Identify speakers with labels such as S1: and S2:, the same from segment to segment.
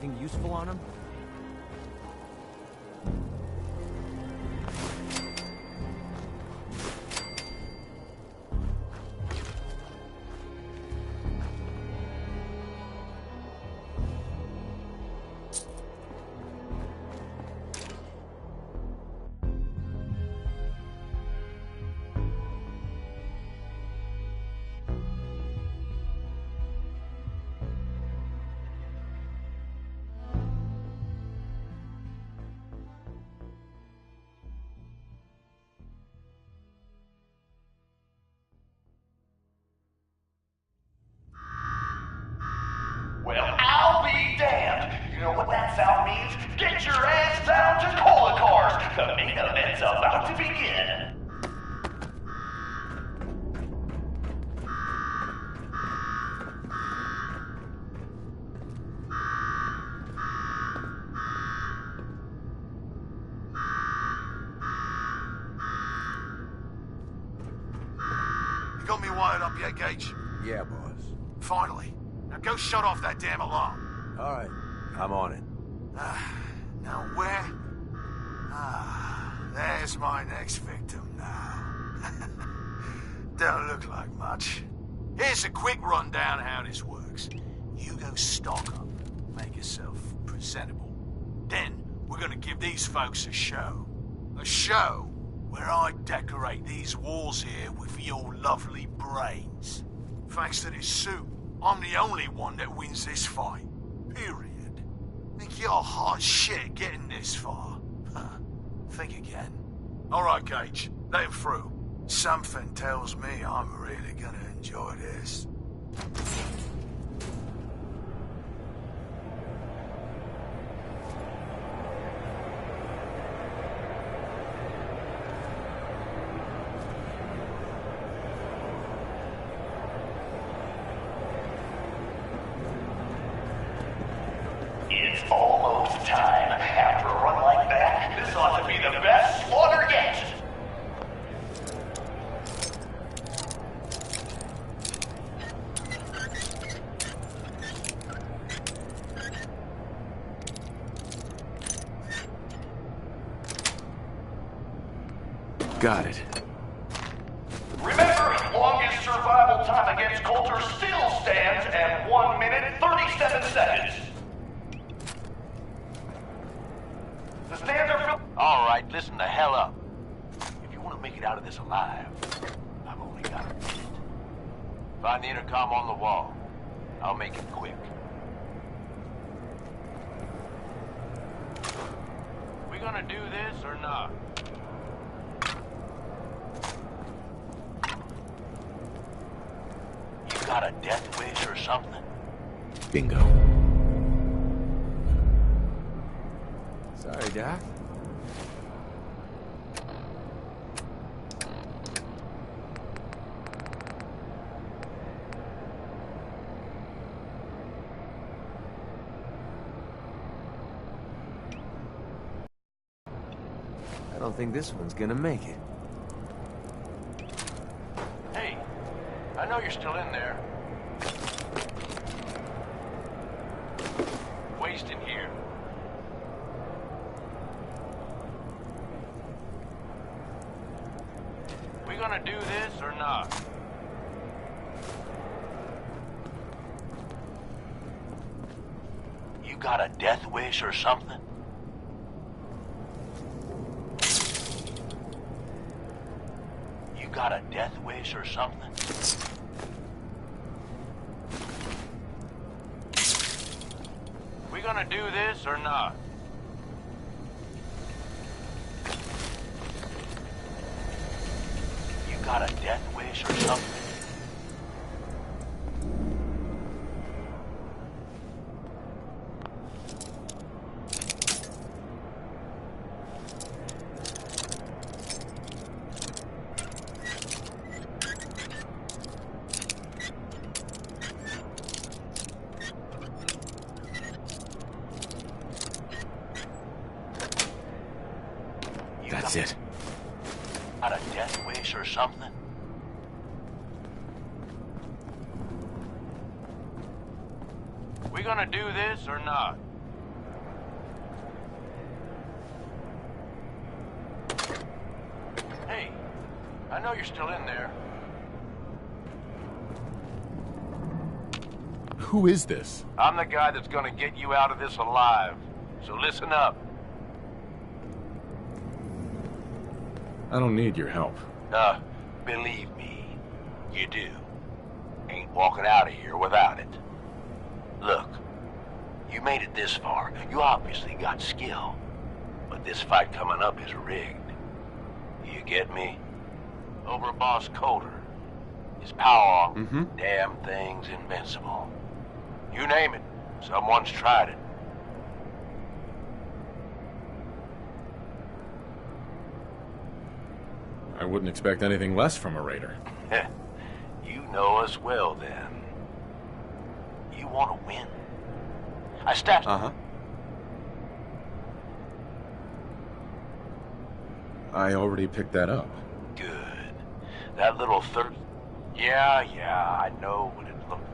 S1: anything useful on him?
S2: Well, I'll be damned. You know what that sound means? Get your ass down to Cola Cars. The main event's about to begin.
S3: You got me wired up yet, Gage?
S1: Yeah, boss.
S3: Finally. Now go shut off that damn alarm.
S1: All right, I'm on it.
S3: Now where? There's my next victim now. Don't look like much. Here's a quick rundown how this works. You go stock up, make yourself presentable. Then we're gonna give these folks a show. A show where I decorate these walls here with your lovely brains. Thanks to this suit, I'm the only one that wins this fight. Period. Think you're hot shit getting this far? Think again. All right, Gage. Let him through. Something tells me I'm really gonna enjoy this.
S2: It's almost time. After a run like that, this ought to be the best slaughter yet.
S1: Got it.
S2: Remember, longest survival time against Coulter still stands at 1 minute 37 seconds. The standard for...
S4: All right, listen the hell up. If you want to make it out of this alive, I've only got a minute. Find the intercom on the wall. I'll make it quick. We gonna do this or not? You got a death wish or something?
S1: Bingo. Sorry, Doc. I don't think this one's gonna make it.
S4: Hey, I know you're still in there. Waste in here. We gonna do this or not? You got a death wish or something? You got a death wish or something? We gonna do this or not? You got a death wish or something?
S1: That's it.
S4: Got a death wish or something? We gonna do this or not? know you're still in there.
S5: Who is this?
S4: I'm the guy that's gonna get you out of this alive. So listen up.
S5: I don't need your help.
S4: Believe me, you do. Ain't walking out of here without it. Look, you made it this far. You obviously got skill. But this fight coming up is rigged. You get me? Over Boss Coulter. His power, damn thing's invincible. You name it, someone's tried it.
S5: I wouldn't expect anything less from a raider.
S4: You know us well, then. You want to win? I stabbed.
S5: I already picked that up.
S4: Good. That little third. Yeah, I know what it looked.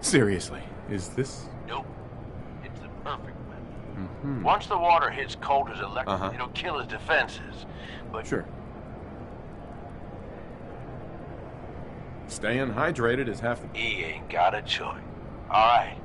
S5: Seriously, is this?
S4: Nope. It's the perfect weapon. Once the water hits Coulter's electric, it'll kill his defenses. But
S5: Sure. Staying hydrated is half the...
S4: he ain't got a choice. All right.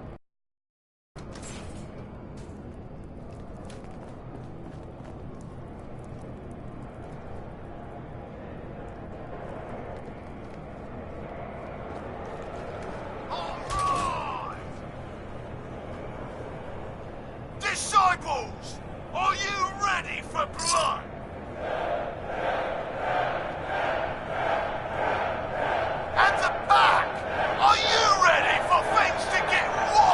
S3: Disciples, are you ready for blood? At the back, are you ready for things to get wild?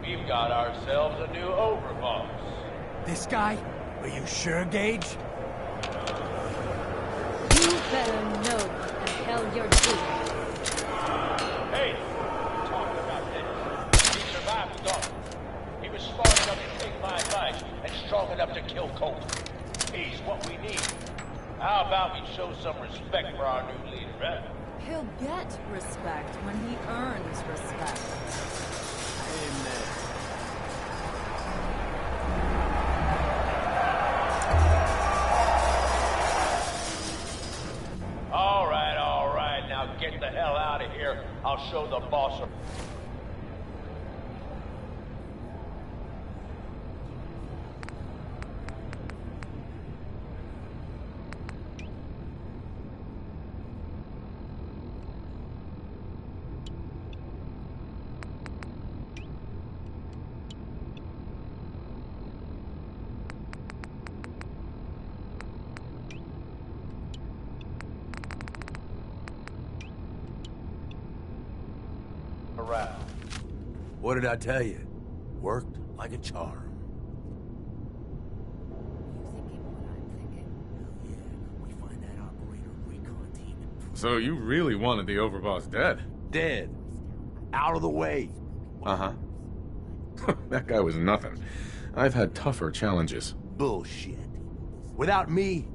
S4: We've got ourselves a new overboss.
S6: This guy? Are you sure, Gage?
S7: You better know what the hell you're doing.
S4: Hey, talking about this. He survived the dark. He was smart enough to take my advice and strong enough to kill Colt. He's what we need. How about we show some respect for our new leader, eh?
S8: He'll get respect when he earns respect.
S6: Amen.
S4: All right, now get the hell out of here. I'll show the boss a... around.
S1: What did I tell you? Worked like a charm.
S5: So you really wanted the overboss dead?
S1: Dead. Out of the way.
S5: Uh-huh. That guy was nothing. I've had tougher challenges.
S1: Bullshit. Without me,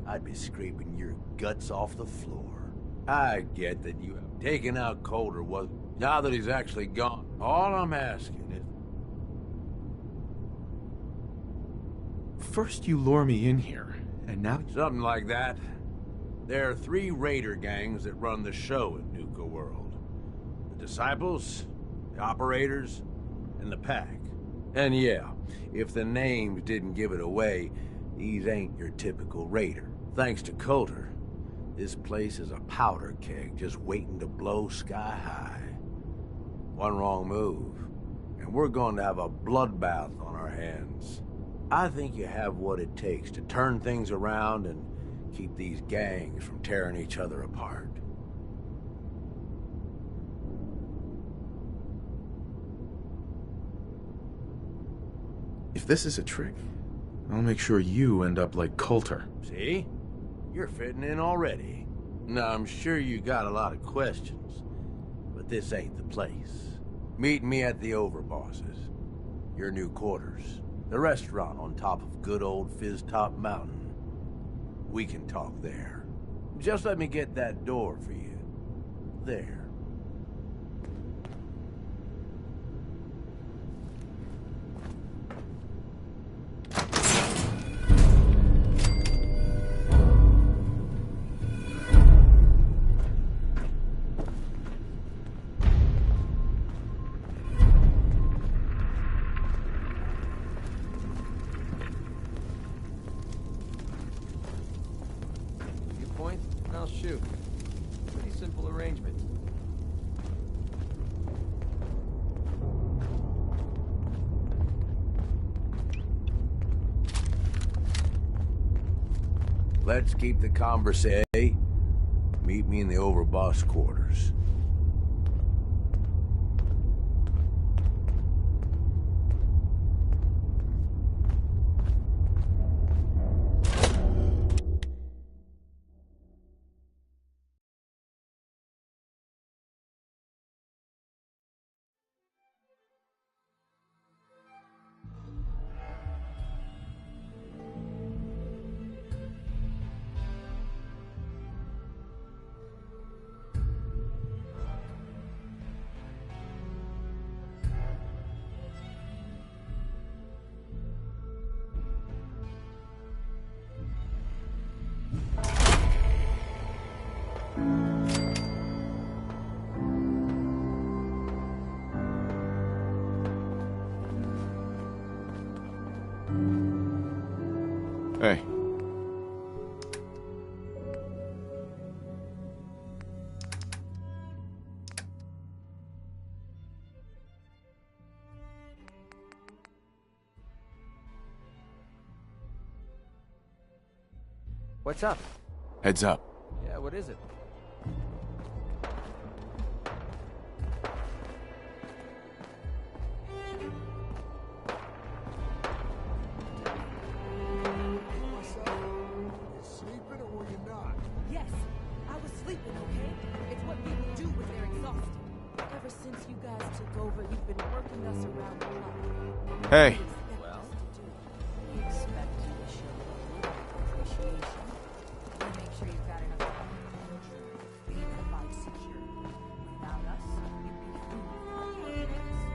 S1: I'd be scraping your guts off the floor. I get that you have taken out Colder was. Now that he's actually gone, all I'm asking is...
S5: First you lure me in here, and now...
S1: Something like that. There are 3 raider gangs that run the show at Nuka-world. The Disciples, the Operators, and the Pack. And yeah, if the names didn't give it away, these ain't your typical raider. Thanks to Coulter, this place is a powder keg just waiting to blow sky high. One wrong move, and we're going to have a bloodbath on our hands. I think you have what it takes to turn things around and keep these gangs from tearing each other apart.
S5: If this is a trick, I'll make sure you end up like Coulter.
S1: See? You're fitting in already. Now, I'm sure you got a lot of questions, but this ain't the place. Meet me at the Overboss's, your new quarters, the restaurant on top of good old Fizz-Top Mountain. We can talk there. Just let me get that door for you. There.
S6: I'll shoot. Pretty simple arrangement.
S1: Let's keep the conversation. Meet me in the Overboss quarters.
S5: Hey.
S6: What's up?
S5: Heads up.
S6: Yeah, what is it?
S8: Since you guys took over, you've been working us around the clock.
S5: Hey.
S6: Well?
S8: We expect you to show a little appreciation. We make sure you've got enough time to control. We provide security. Without us, you'd be food for arguments.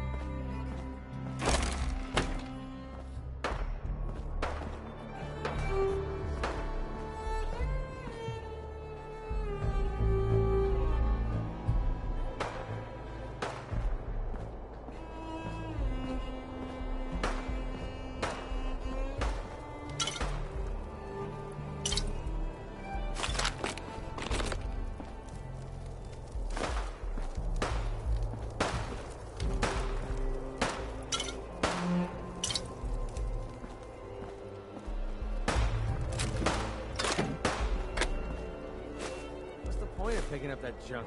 S6: What's the point of picking up that junk?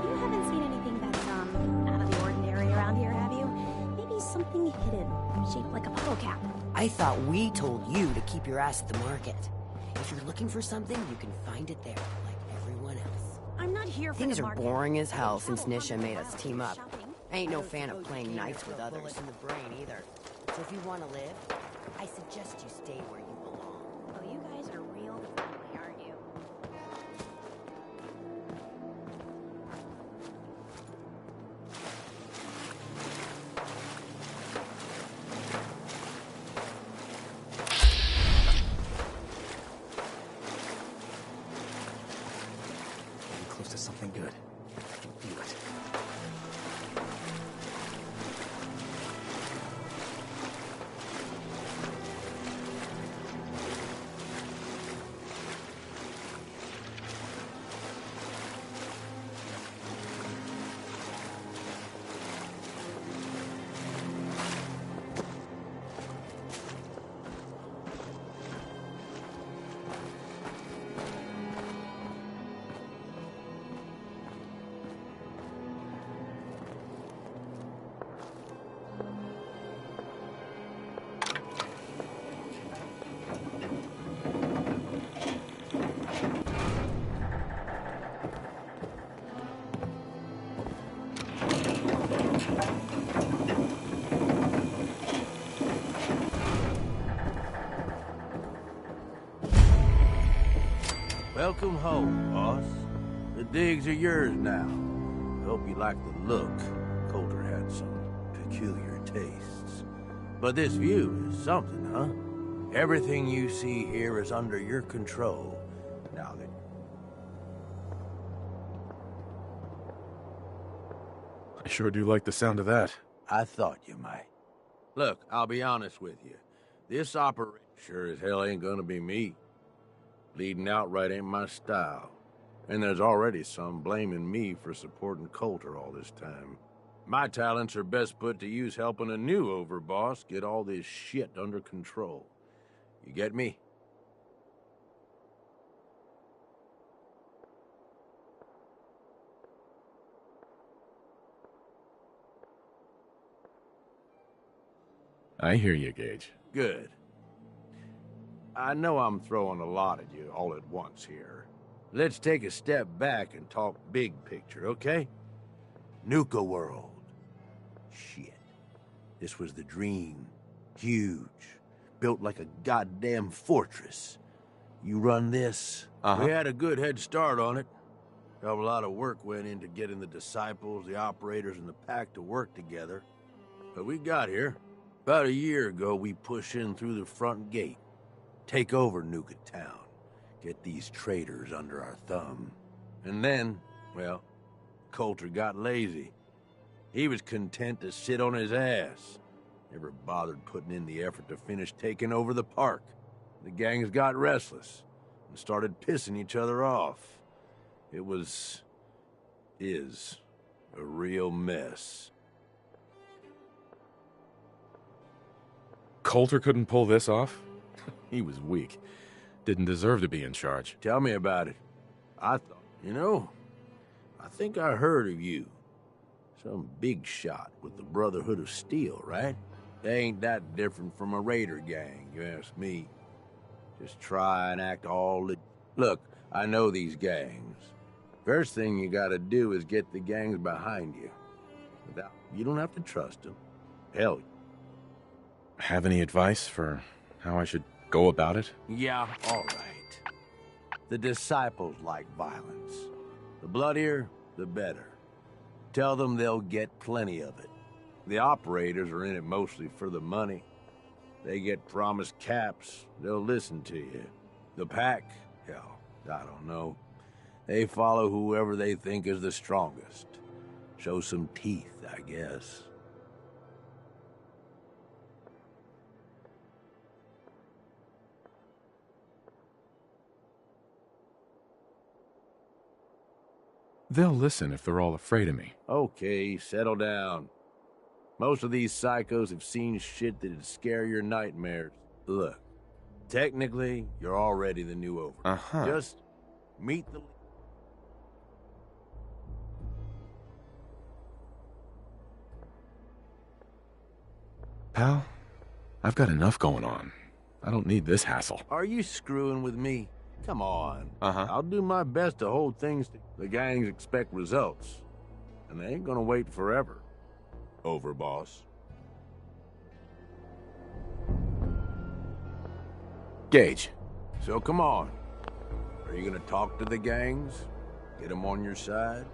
S9: You haven't seen anything that's, out of the ordinary around here, have you? Maybe something hidden, shaped like a bottle cap.
S10: I thought we told you to keep your ass at the market. If you're looking for something, you can find it there, like everyone else.
S9: I'm not here for
S10: Things
S9: the
S10: are
S9: market.
S10: boring as hell
S9: I
S10: since
S9: travel
S10: Nisha
S9: on
S10: made
S9: the
S10: us
S9: road
S10: team up.
S9: shopping.
S10: I ain't no fan of playing nice with others in the brain either. So if you want to live, I suggest you stay where you belong.
S9: Oh, you guys are real friendly, aren't you?
S5: Getting close to something good. I can feel it.
S1: Welcome home, boss. The digs are yours now. Hope you like the look. Coulter had some peculiar tastes. But this view is something, huh? Everything you see here is under your control. Now that...
S5: I sure do like the sound of that.
S1: I thought you might. Look, I'll be honest with you. This operation sure as hell ain't gonna be me. Bleeding outright ain't my style. And there's already some blaming me for supporting Coulter all this time. My talents are best put to use helping a new overboss get all this shit under control. You get me?
S5: I hear you, Gage.
S1: Good. I know I'm throwing a lot at you all at once here. Let's take a step back and talk big picture, okay? Nuka-world. Shit. This was the dream. Huge. Built like a goddamn fortress. You run this. We had a good head start on it. A lot of work went into getting the disciples, the operators, and the pack to work together. But we got here. About a year ago, we pushed in through the front gate. Take over Nuka Town. Get these traitors under our thumb. And then, well, Coulter got lazy. He was content to sit on his ass. Never bothered putting in the effort to finish taking over the park. The gangs got restless and started pissing each other off. It is a real mess.
S5: Coulter couldn't pull this off? He was weak. Didn't deserve to be in charge.
S1: Tell me about it. I thought, I think I heard of you. Some big shot with the Brotherhood of Steel, right? They ain't that different from a raider gang, you ask me. Just try and act all... Look, I know these gangs. First thing you gotta do is get the gangs behind you. You don't have to trust them. Hell.
S5: Have any advice for how I should go about it?
S1: Yeah, all right. The disciples like violence. The bloodier, the better. Tell them they'll get plenty of it. The operators are in it mostly for the money. They get promised caps, they'll listen to you. The pack, hell, I don't know. They follow whoever they think is the strongest. Show some teeth, I guess.
S5: They'll listen if they're all afraid of me.
S1: Okay, settle down. Most of these psychos have seen shit that'd scare your nightmares. Look, technically, you're already the new over. Just meet the...
S5: Pal, I've got enough going on. I don't need this hassle.
S1: Are you screwing with me? Come on.
S5: Uh-huh.
S1: I'll do my best to hold things... The gangs expect results. And they ain't gonna wait forever. Overboss.
S5: Gage.
S1: So come on. Are you gonna talk to the gangs? Get them on your side?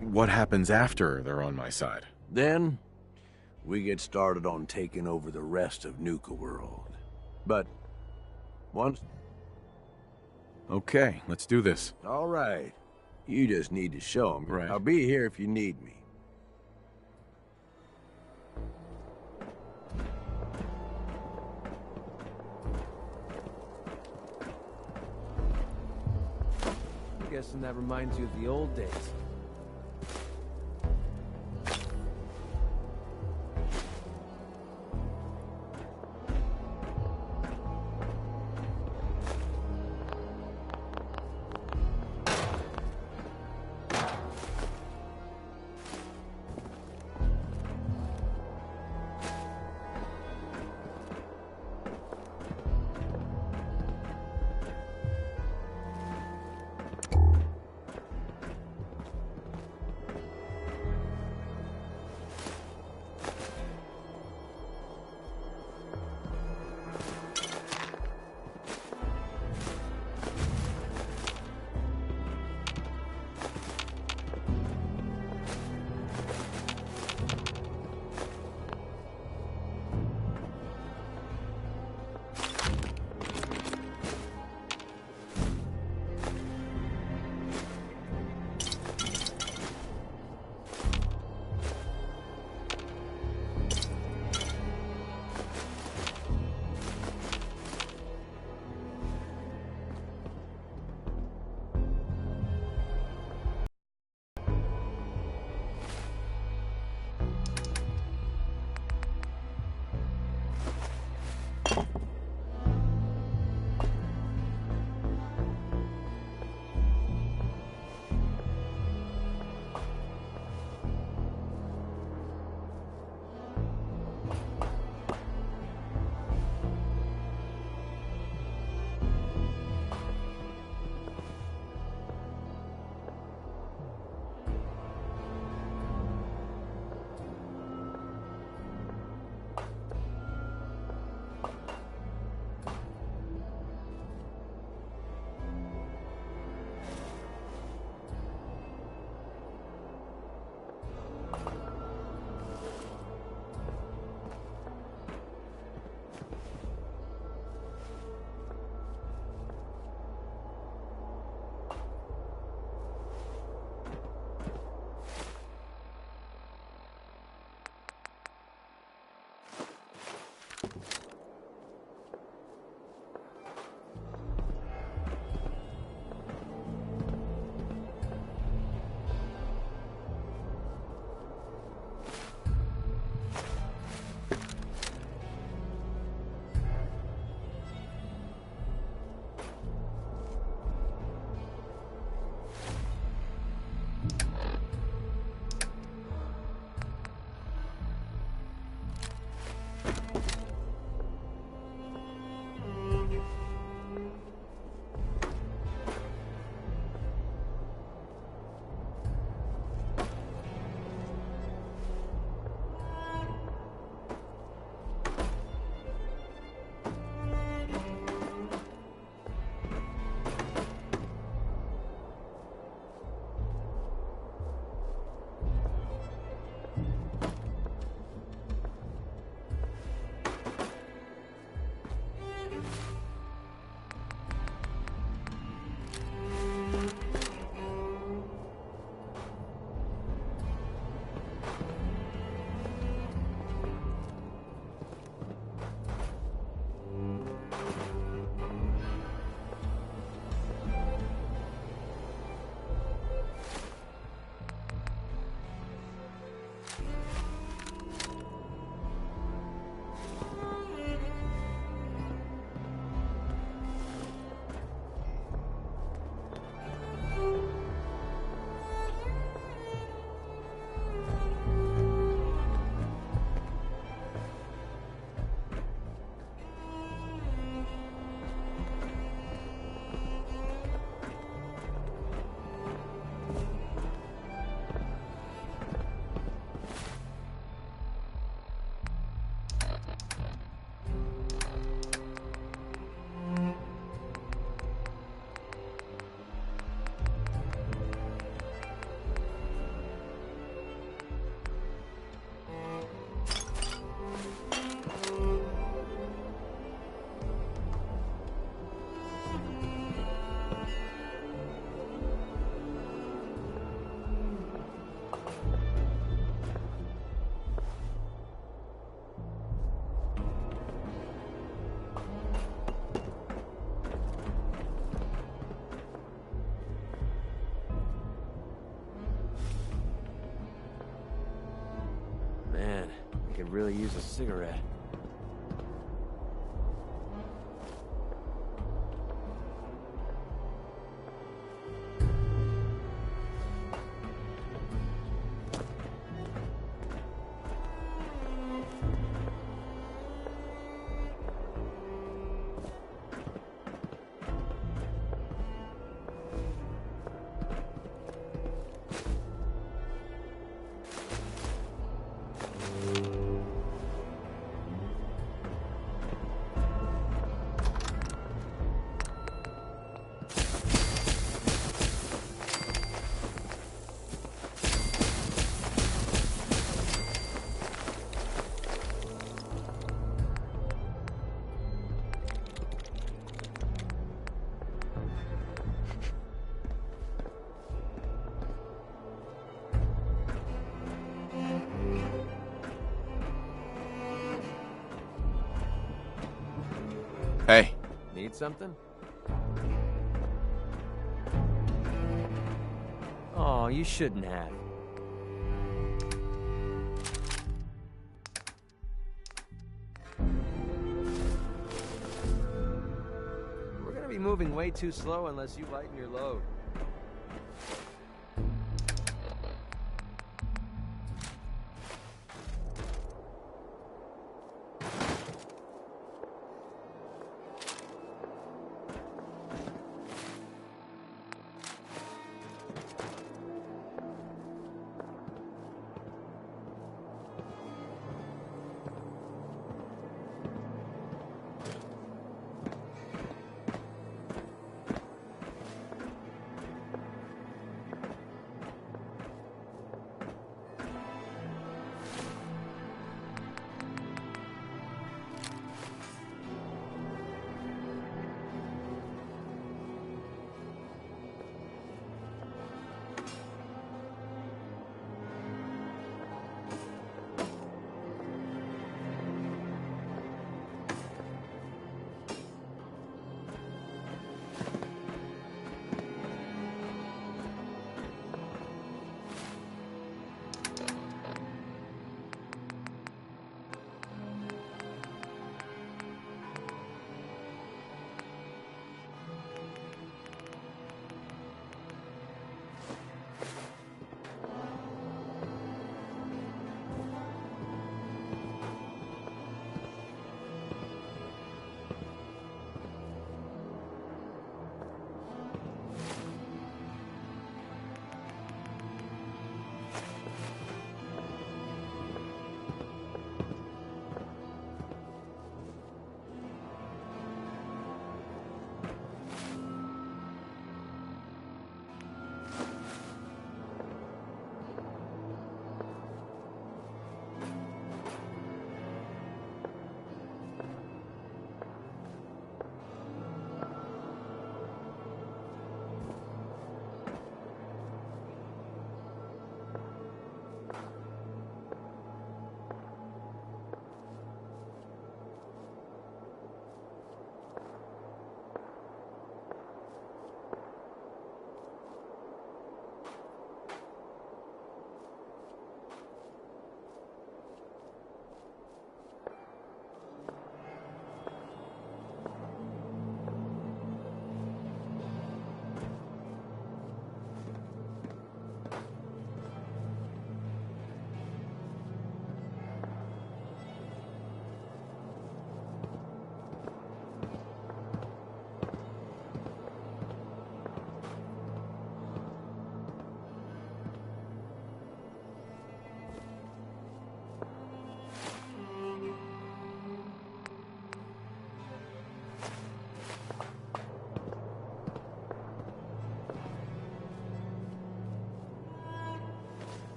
S5: What happens after they're on my side?
S1: Then, we get started on taking over the rest of Nuka-world. But, once...
S5: Okay, let's do this.
S1: All right. You just need to show them.
S5: Right.
S1: I'll be here if you need me.
S6: I'm guessing that reminds you of the old days. could really use a cigarette.
S5: Hey.
S6: Need something? Oh, you shouldn't have. We're gonna be moving way too slow unless you lighten your load.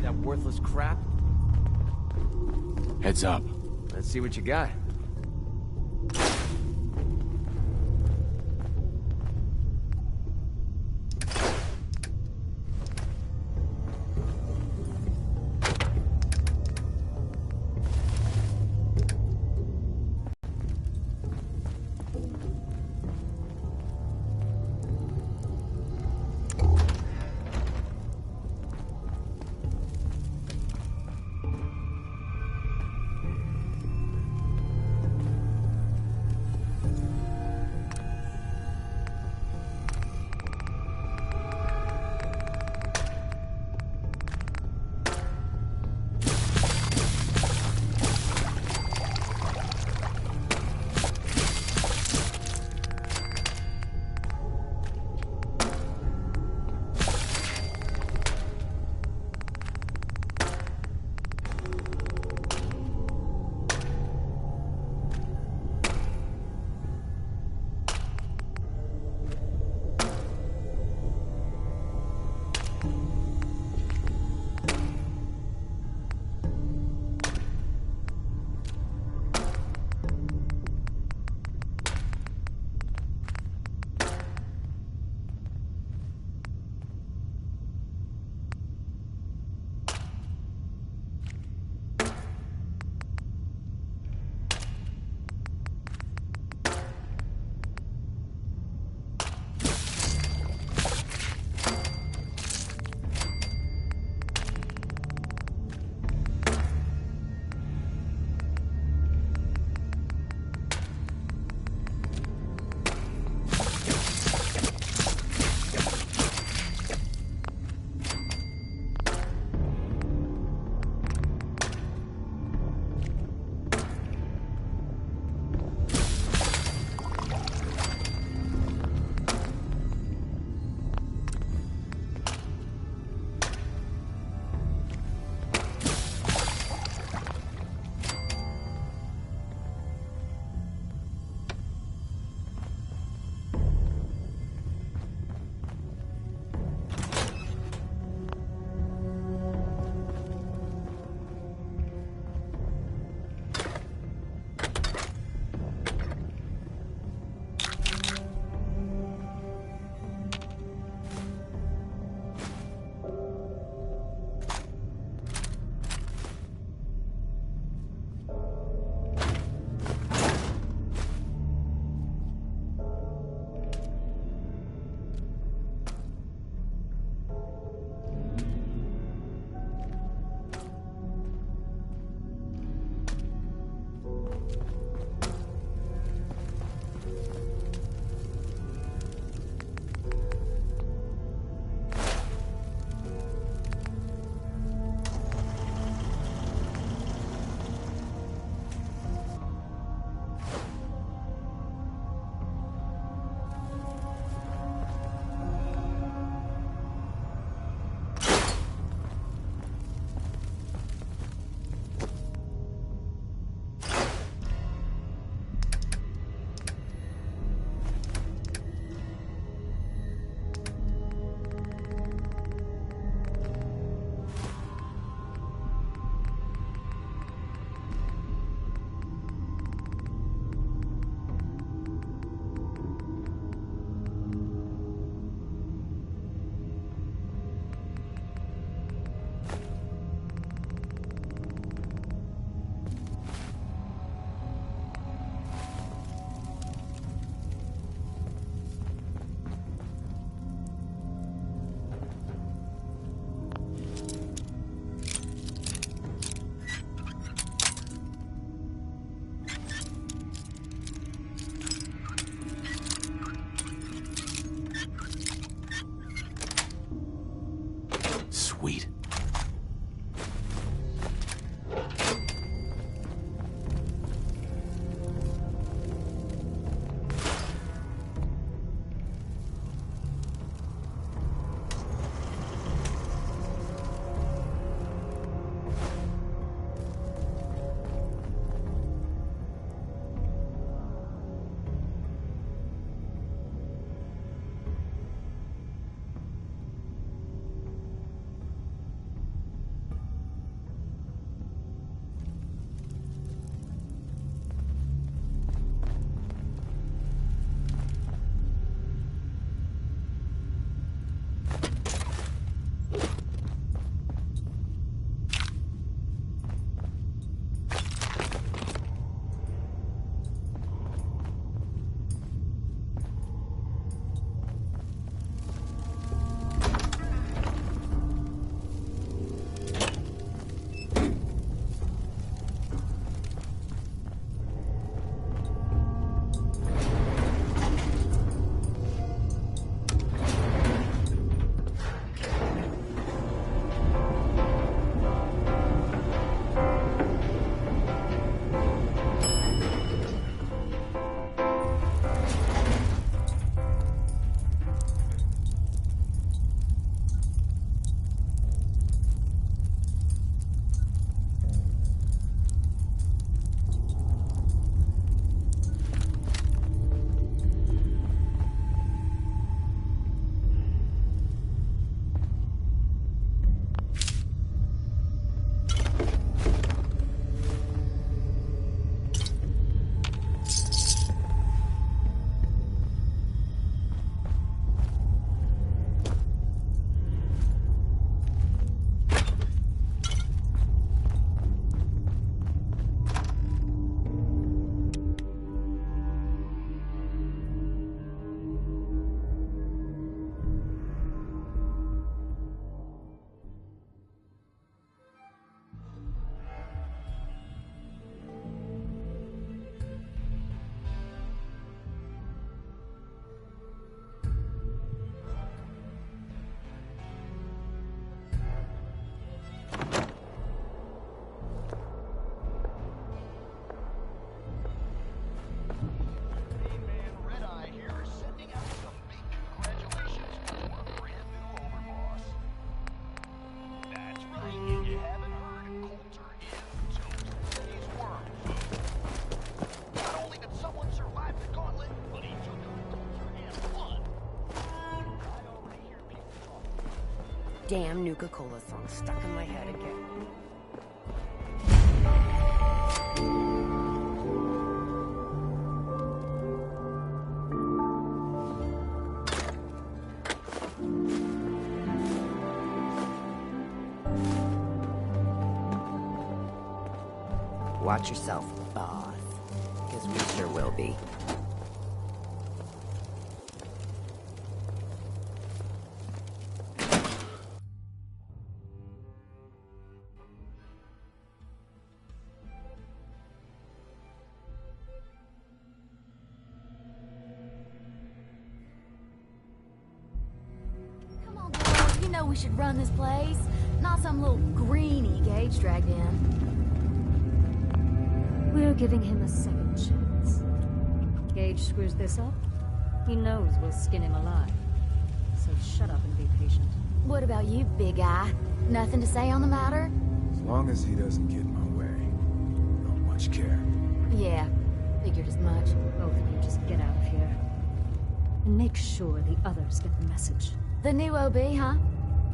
S6: that worthless crap?
S11: Heads up.
S6: Let's see what you got.
S11: Sweet.
S10: damn Nuka-Cola song stuck in my head again. Watch yourself, boss. Because we sure will be.
S8: Come on, girl. You know we should run this place. Not some little greenie Gage dragged in.
S7: We're giving him a second chance. Gage screws this up, he knows we'll skin him alive. So shut up and be patient.
S8: What about you, big guy? Nothing to say on the matter?
S11: As long as he doesn't get in my way, don't much care.
S8: Yeah, figured as much.
S7: Both of you just get out of here. And make sure the others get the message.
S8: The new OB, huh?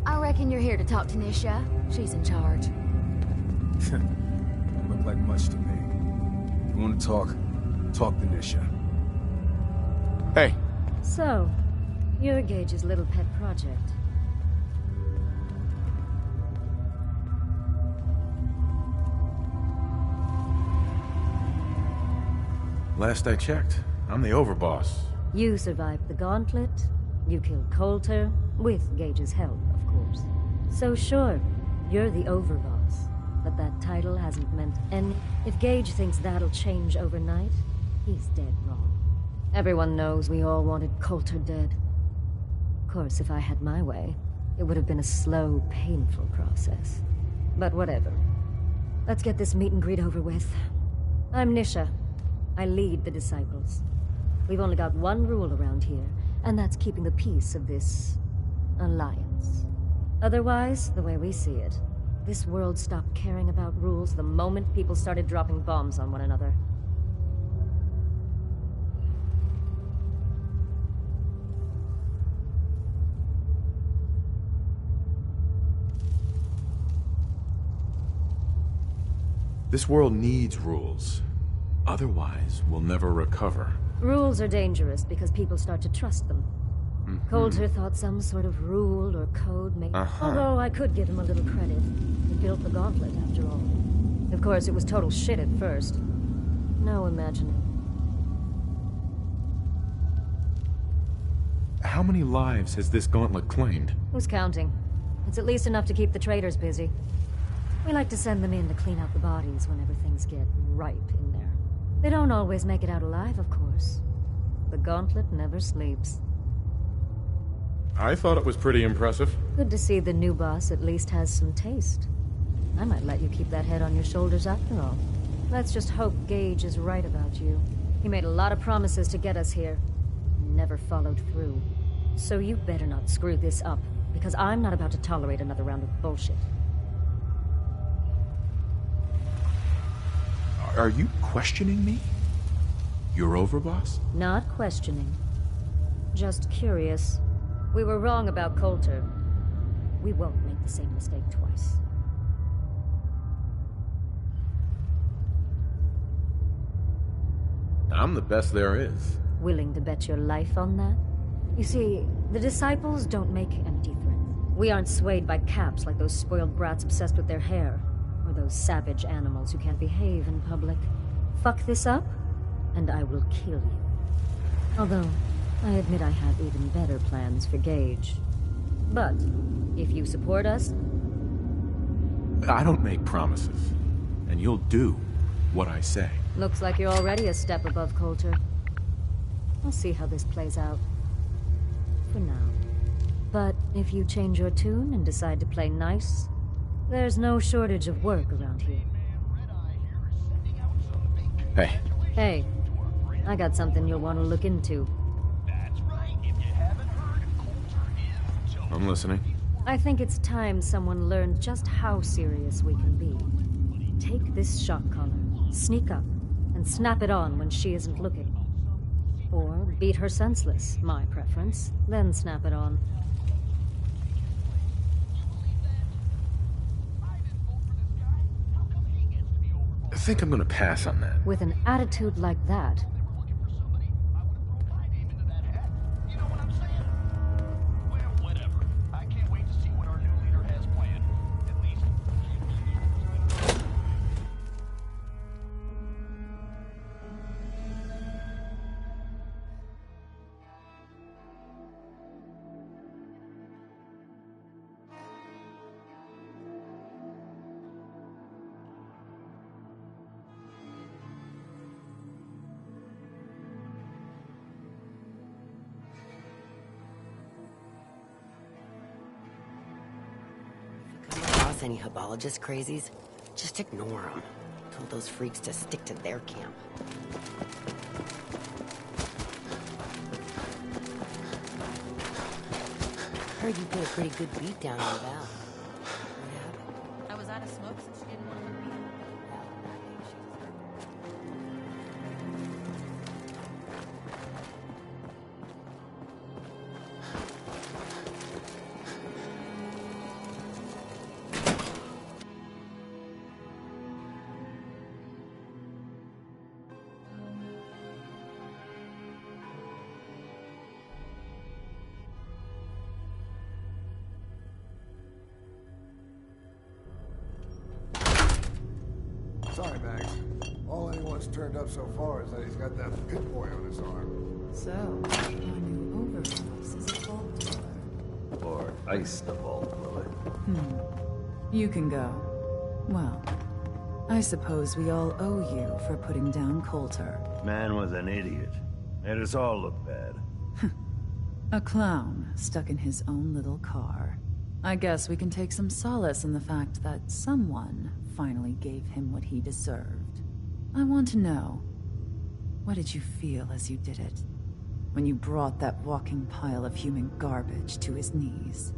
S8: I reckon you're here to talk to Nisha. She's in charge.
S11: Don't look like much to me. You want to talk? Talk to Nisha.
S5: Hey,
S7: So, you're Gage's little pet project.
S5: last I checked, I'm the overboss.
S7: You survived the gauntlet, you killed Coulter, with Gage's help, of course. So sure, you're the overboss, but that title hasn't meant any... If Gage thinks that'll change overnight, he's dead wrong. Everyone knows we all wanted Coulter dead. Of course, if I had my way, it would have been a slow, painful process. But whatever. Let's get this meet and greet over with. I'm Nisha. I lead the Disciples. We've only got one rule around here, and that's keeping the peace of this... alliance. Otherwise, the way we see it, this world stopped caring about rules the moment people started dropping bombs on one another.
S5: This world needs rules. Otherwise, we'll never recover.
S7: Rules are dangerous because people start to trust them. Coulter thought some sort of rule or code made... Although I could give him a little credit. He built the gauntlet, after all. Of course, it was total shit at first. No imagining.
S5: How many lives has this gauntlet claimed?
S7: Who's counting? It's at least enough to keep the traders busy. We like to send them in to clean out the bodies whenever things get ripe in there. They don't always make it out alive, of course. The gauntlet never sleeps.
S5: I thought it was pretty impressive.
S7: Good to see the new boss at least has some taste. I might let you keep that head on your shoulders after all. Let's just hope Gage is right about you. He made a lot of promises to get us here. Never followed through. So you better not screw this up, because I'm not about to tolerate another round of bullshit.
S5: Are you questioning me? You're overboss?
S7: Not questioning. Just curious. We were wrong about Coulter. We won't make the same mistake twice.
S5: I'm the best there is.
S7: Willing to bet your life on that? You see, the Disciples don't make empty threats. We aren't swayed by caps like those spoiled brats obsessed with their hair, or those savage animals who can't behave in public. Fuck this up, and I will kill you. Although, I admit I have even better plans for Gage. But, if you support us...
S5: I don't make promises, and you'll do what I say.
S7: Looks like you're already a step above Coulter. I'll see how this plays out. For now. But if you change your tune and decide to play nice, there's no shortage of work around here.
S5: Hey.
S7: Hey, I got something you'll want to look into.
S5: I'm listening.
S7: I think it's time someone learned just how serious we can be. Take this shock collar, sneak up, and snap it on when she isn't looking. Or beat her senseless, my preference, then snap it on.
S5: think I'm gonna pass on that.
S7: With an attitude like that,
S10: Any Habologist crazies, just ignore them. Told those freaks to stick to their camp. Heard you put a pretty good beat down on Val. What happened?
S8: I was out of smoke, so she didn't want to be.
S10: Well, that means she deserved it.
S12: Sorry, Max. All anyone's turned up so far is that he's got that pit boy on his arm.
S13: So, our new overboss is a vault dweller.
S14: Or ice the vault dweller.
S13: You can go. Well, I suppose we all owe you for putting down Coulter.
S14: Man was an idiot. Made us all look bad.
S13: A clown stuck in his own little car. I guess we can take some solace in the fact that someone finally gave him what he deserved. I want to know, what did you feel as you did it? When you brought that walking pile of human garbage to his knees?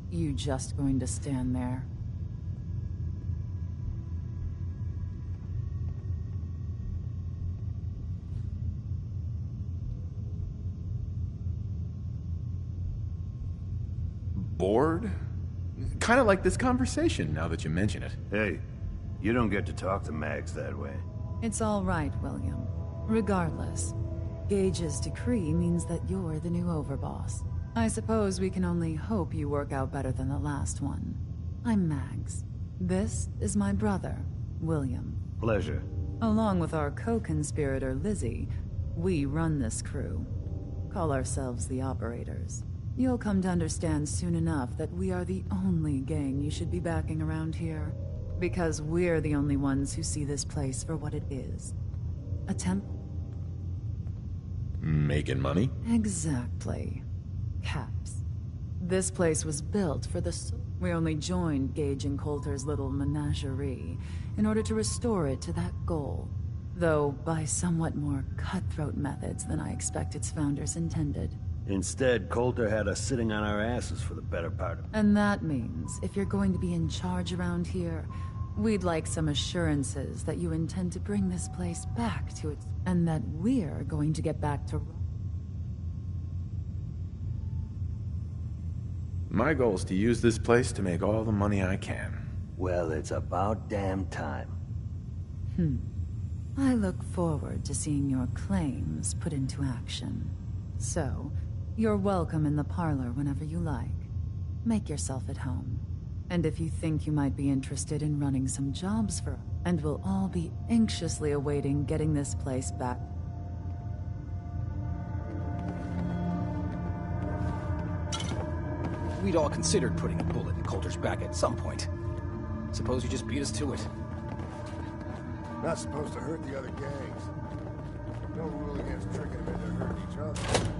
S13: You just going to stand there?
S5: Bored? Kind of like this conversation, now that you mention it.
S14: Hey, you don't get to talk to Mags that way.
S13: It's all right, William. Regardless, Gage's decree means that you're the new overboss. I suppose we can only hope you work out better than the last one. I'm Mags. This is my brother, William.
S14: Pleasure.
S13: Along with our co-conspirator, Lizzie, we run this crew. Call ourselves the Operators. You'll come to understand soon enough that we are the only gang you should be backing around here. Because we're the only ones who see this place for what it is. A temple.
S5: Making money?
S13: Exactly. Caps. This place was built for the we only joined Gage and Coulter's little menagerie in order to restore it to that goal. Though by somewhat more cutthroat methods than I expect its founders intended.
S14: Instead, Coulter had us sitting on our asses for the better part of it.
S13: And that means, if you're going to be in charge around here, we'd like some assurances that you intend to bring this place back to its... and that we're going to get back to...
S5: My goal is to use this place to make all the money I can.
S14: Well, it's about damn time.
S13: I look forward to seeing your claims put into action. So, you're welcome in the parlor whenever you like. Make yourself at home. And if you think you might be interested in running some jobs for us, and we'll all be anxiously awaiting getting this place back.
S15: We'd all considered putting a bullet in Coulter's back at some point. Suppose you just beat us to it.
S12: Not supposed to hurt the other gangs. No rule against tricking them into hurting each other.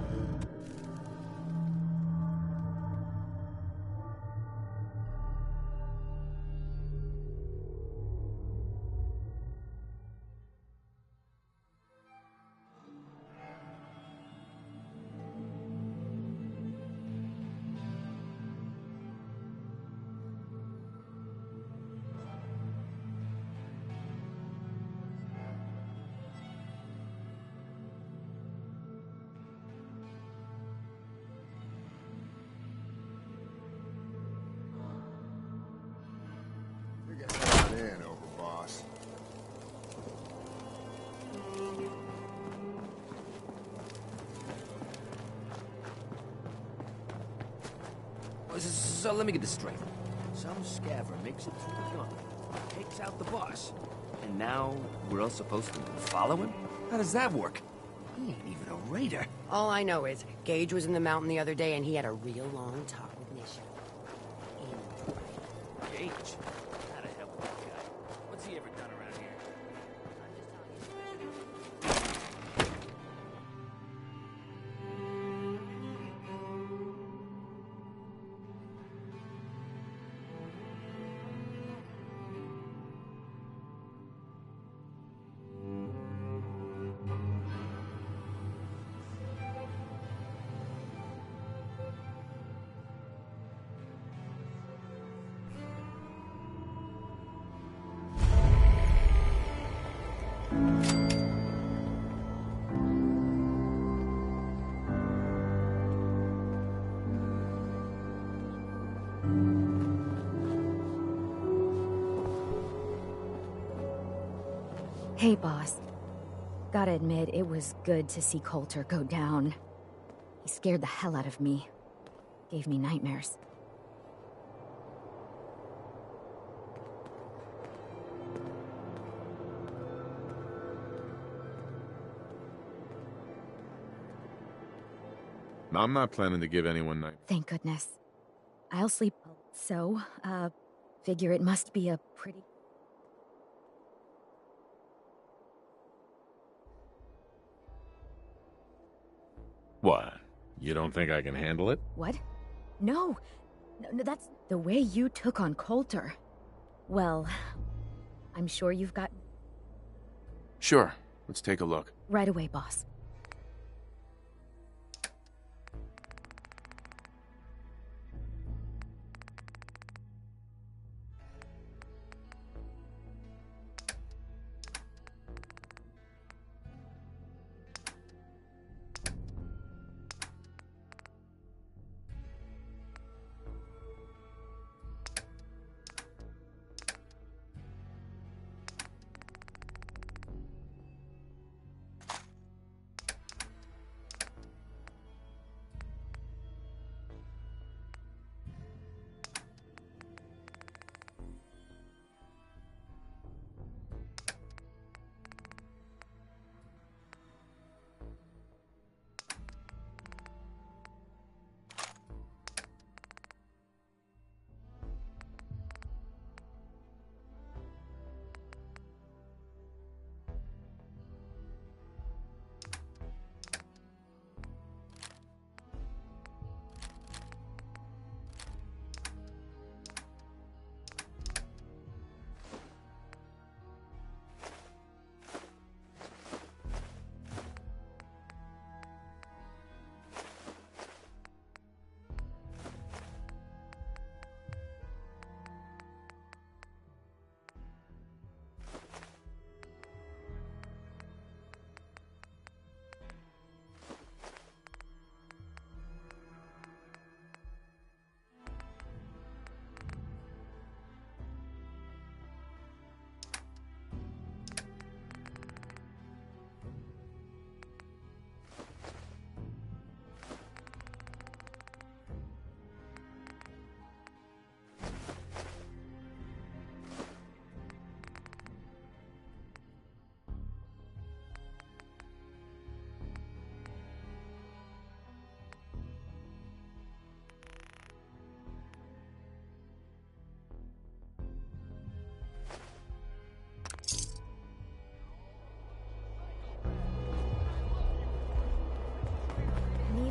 S15: So let me get this straight. Some scavver makes it through the gauntlet, takes out the boss, and now we're all supposed to follow him? How does that work? He ain't even a raider.
S10: All I know is, Gage was in the mountain the other day and he had a real long talk with Nisha.
S15: Gage? How the hell with that guy? What's he ever done around here?
S16: Hey, boss. Gotta admit, it was good to see Coulter go down. He scared the hell out of me. Gave me nightmares.
S5: I'm not planning to give anyone night.
S16: Thank goodness. I'll sleep. So, figure it must be a pretty...
S1: What? You don't think I can handle it?
S16: What? No, that's the way you took on Coulter. Well, I'm sure you've got...
S5: Sure, let's take a look.
S16: Right away, boss.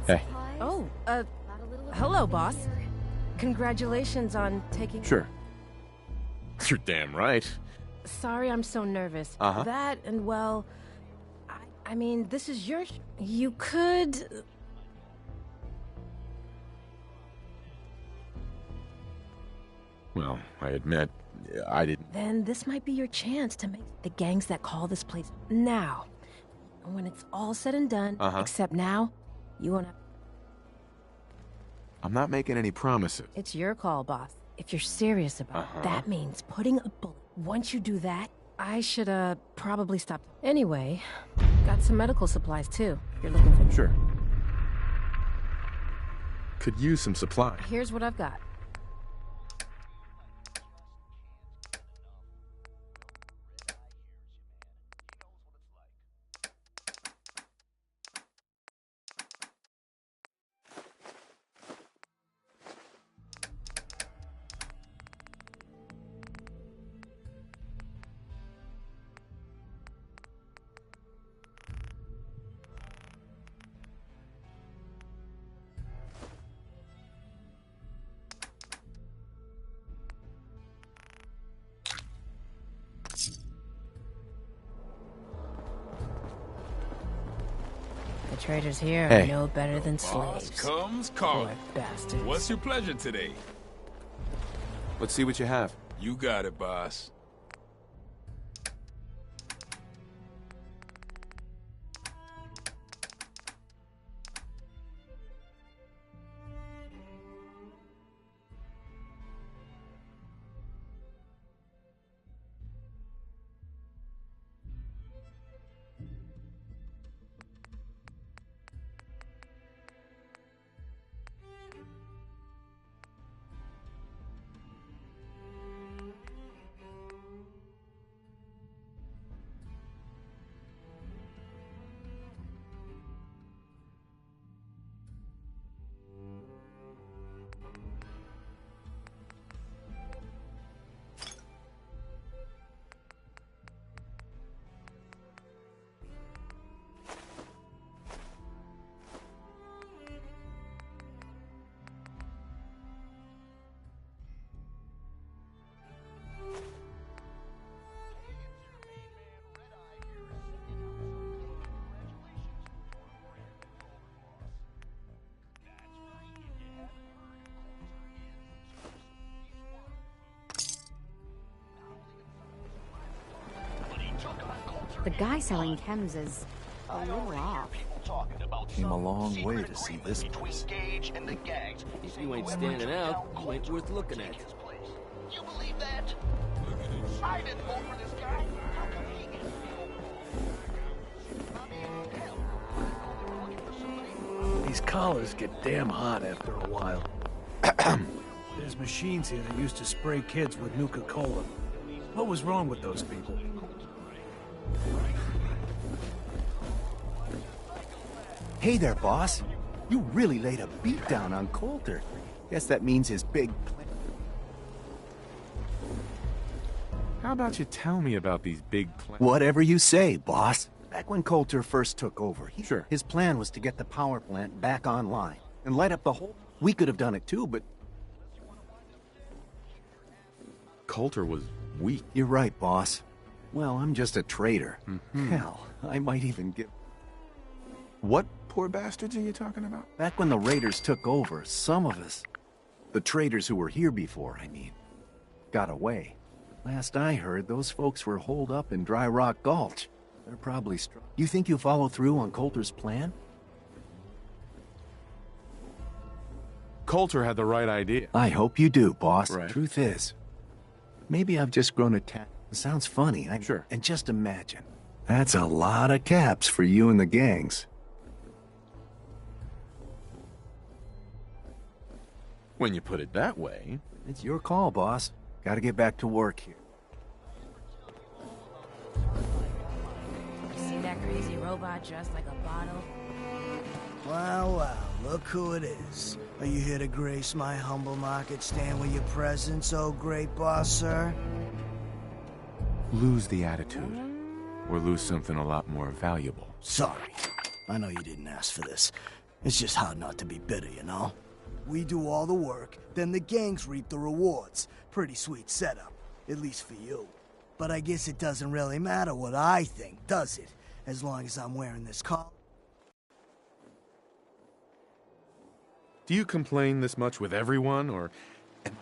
S5: Hey.
S17: Oh, hello, boss. Congratulations on taking...
S5: Sure.
S1: You're damn right.
S17: Sorry I'm so nervous.
S5: Uh-huh.
S17: That, and well... I mean, this is your... You could...
S5: Well, I admit, I didn't...
S17: Then this might be your chance to make the gangs that call this place now. And when it's all said and done, except now, you won't have...
S5: I'm not making any promises.
S17: It's your call, boss. If you're serious about it, that means putting a bullet. Once you do that, I should, probably stop. Anyway, got some medical supplies, too. If you're looking for...
S5: Sure. Could use some supply.
S17: Here's what I've got. The traders here are no better than slaves.
S18: Comes calling.
S17: Poor bastards.
S18: What's your pleasure today?
S5: Let's see what you have.
S18: You got it, boss.
S16: The guy selling chems is a little off.
S14: Came a long way to see this place.
S15: If you ain't standing out, you ain't worth looking at.
S2: You believe that? I didn't vote for this guy. How come he gets
S19: These collars get damn hot after a while. There's machines here that used to spray kids with Nuka-Cola. What was wrong with those people?
S20: Hey there, boss. You really laid a beat down on Coulter. Guess that means his big plan.
S5: How about you tell me about these big plans?
S20: Whatever you say, boss. Back when Coulter first took over, his plan was to get the power plant back online and light up the whole... We could have done it too, but...
S5: Coulter was weak.
S20: You're right, boss. Well, I'm just a traitor. Hell, I might even give...
S5: What poor bastards are you talking about?
S20: Back when the Raiders took over, some of us, the traders who were here before, I mean, got away. Last I heard, those folks were holed up in Dry Rock Gulch. They're probably strong. You think you'll follow through on Coulter's plan?
S5: Coulter had the right idea.
S20: I hope you do, boss.
S5: Right.
S20: Truth is, maybe I've just grown attached. Sounds funny,
S5: Sure.
S20: And just imagine, that's a lot of caps for you and the gangs.
S5: When you put it that way.
S20: It's your call, boss. Gotta get back to work here.
S17: You see that crazy robot dressed like a bottle?
S21: Wow, wow, look who it is. Are you here to grace my humble market stand with your presence, oh great boss, sir?
S5: Lose the attitude. Or lose something a lot more valuable.
S21: Sorry. I know you didn't ask for this. It's just hard not to be bitter, you know? We do all the work, then the gangs reap the rewards. Pretty sweet setup, at least for you. But I guess it doesn't really matter what I think, does it? As long as I'm wearing this collar.
S5: Do you complain this much with everyone, or...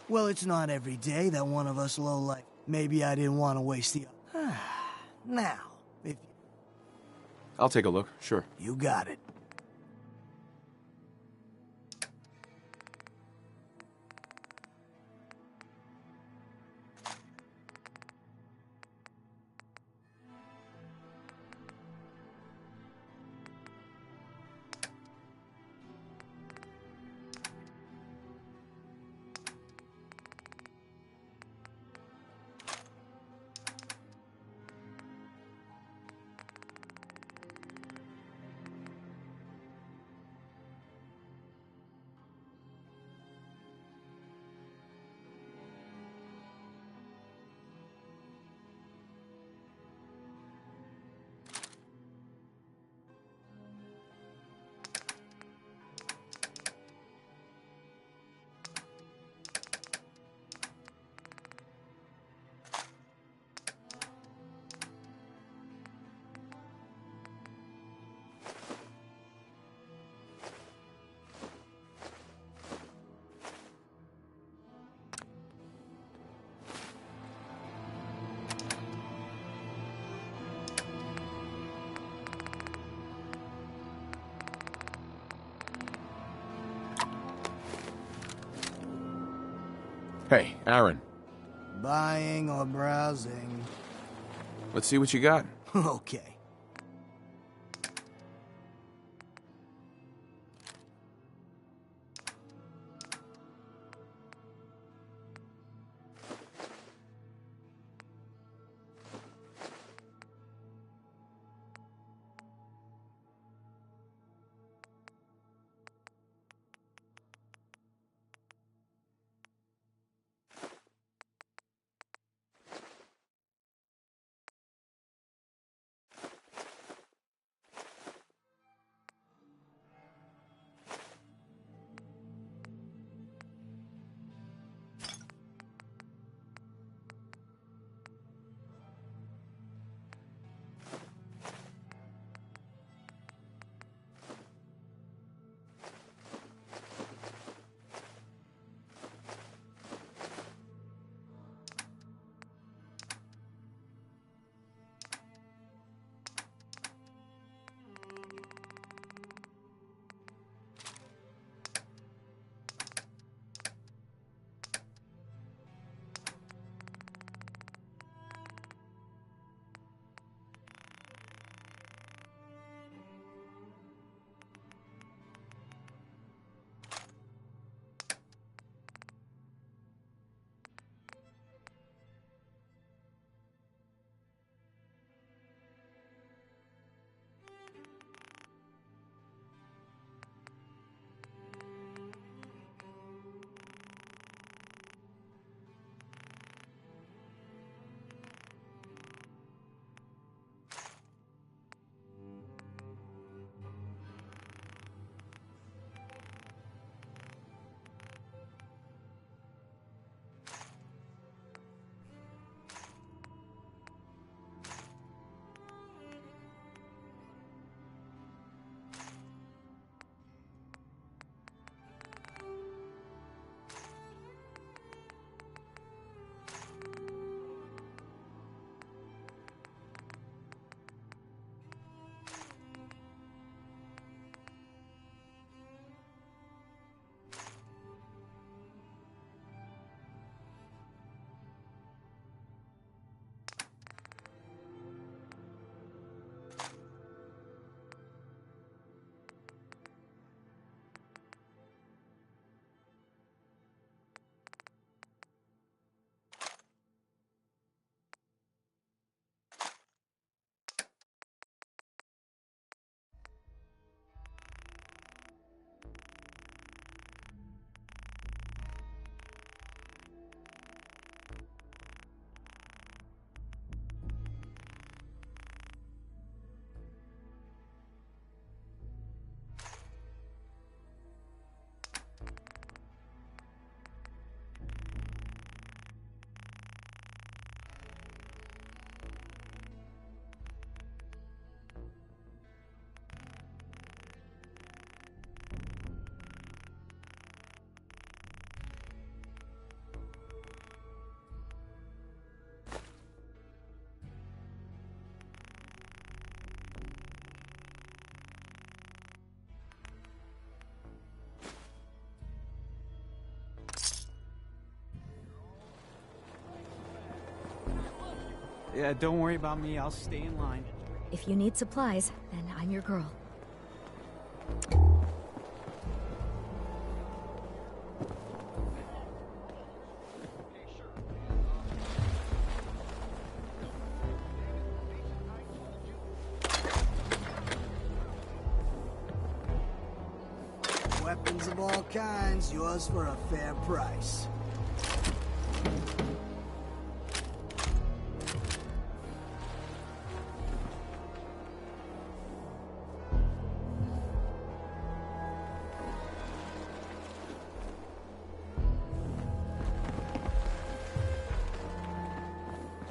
S21: Well, it's not every day that one of us lowlife. Maybe I didn't want to waste the... Now, if...
S5: I'll take a look, sure.
S21: You got it.
S5: Hey, Aaron.
S21: Buying or browsing?
S5: Let's see what you got.
S21: Okay.
S3: Yeah, don't worry about me. I'll stay in line.
S16: If you need supplies, then I'm your girl.
S21: Weapons of all kinds, yours for a fair price.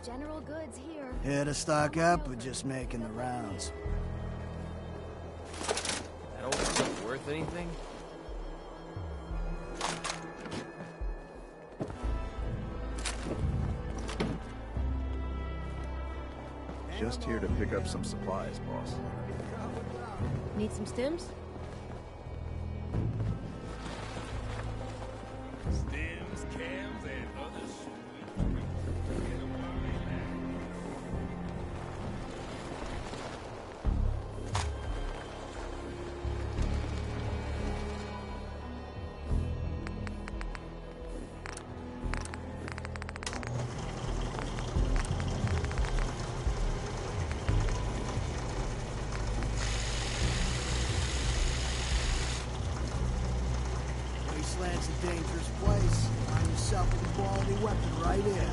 S16: General goods here.
S21: Here to stock up or just making the rounds?
S6: That old stuff worth anything?
S5: Just here to pick up some supplies, boss.
S17: Need some stims?
S18: Stems, cams, and
S21: Wasteland's a dangerous place. Find yourself with a quality weapon right here.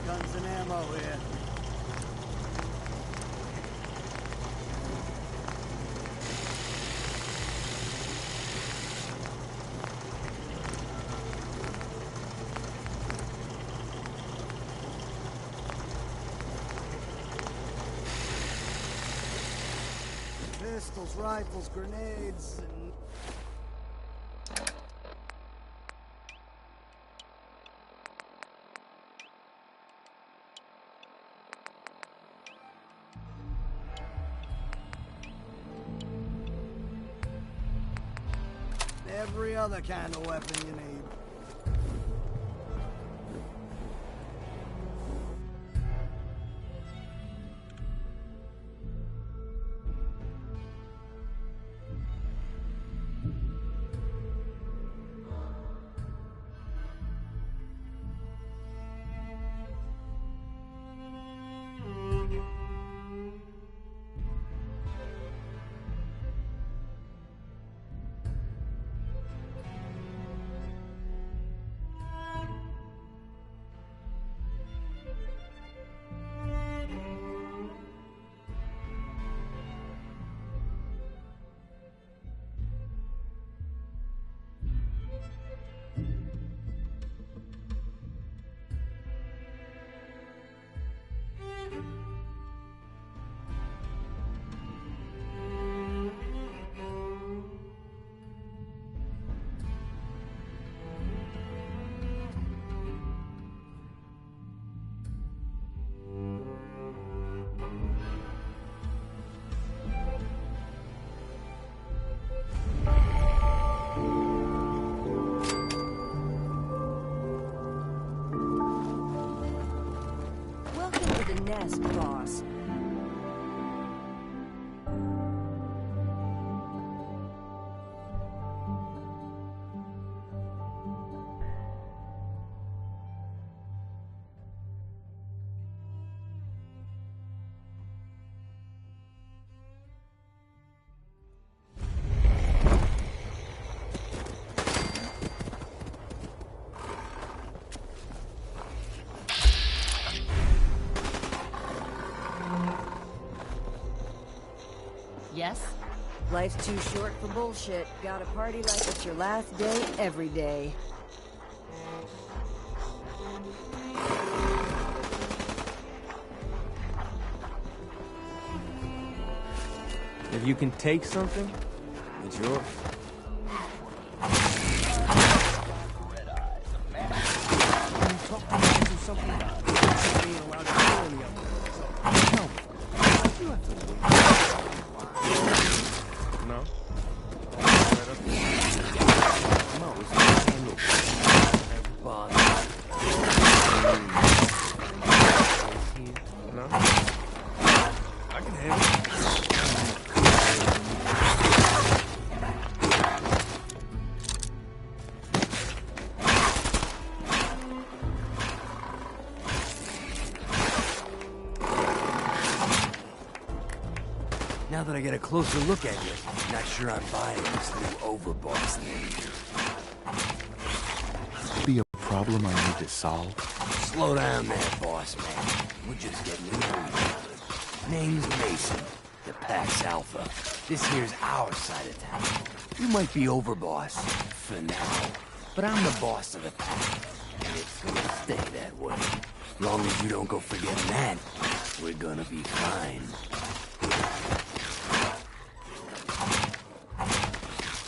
S21: Guns and ammo here. Pistols, rifles, grenades, and... every other kind of weapon you need.
S4: Welcome to the nest, boss.
S17: Yes?
S4: Life's too short for bullshit. Gotta party like it's your last day every day.
S6: If you can take something, it's yours. No? No? I can handle it.
S15: Now that I get a closer look at you, not sure I'm buying this new overboss thing.
S5: Be a problem I need to solve.
S15: Slow down there, boss man. We're just getting to know each other. Name's Mason, the Pax Alpha. This here's our side of town. You might be overboss, for now, but I'm the boss of the pack, and it's gonna stay that way. Long as you don't go forgetting that, we're gonna be fine.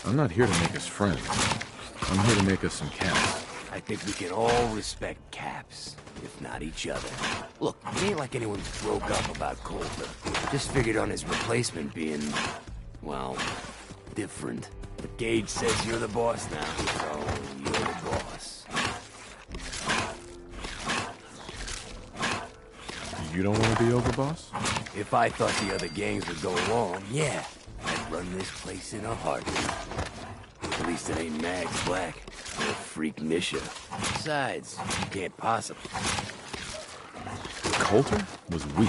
S5: I'm not here to make us friends. I'm here to make us some caps.
S15: I think we can all respect Caps, if not each other. Look, it ain't like anyone broke up about Coulter. Just figured on his replacement being, well, different. But Gage says you're the boss now, so you're the boss.
S5: You don't want to be overboss?
S15: If I thought the other gangs would go along, yeah, I'd run this place in a heartbeat. At least it ain't Mags Black or Freak Nisha. Besides, you can't possibly.
S5: Coulter was weak.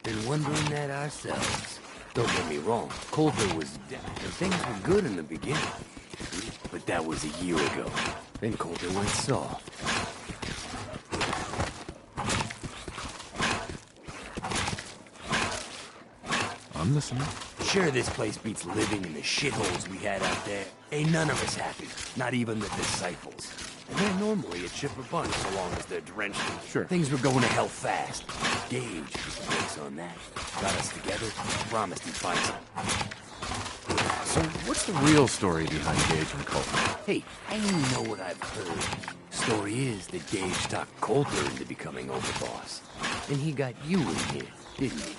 S15: Been wondering that ourselves. Don't get me wrong, Coulter was dead, and things were good in the beginning. But that was a year ago. Then Coulter went soft.
S5: I'm listening.
S15: Sure, this place beats living in the shitholes we had out there. Ain't none of us happy, not even the disciples. And they're normally a chipper bunch so long as they're drenched in.
S5: Sure.
S15: Things were going to hell fast. Gage put the brakes on that. Got us together, promised he'd find something.
S5: So what's the real story behind Gage and Coulter?
S15: Hey, I only know what I've heard. Story is that Gage talked Coulter into becoming overboss. And he got you in here, didn't he?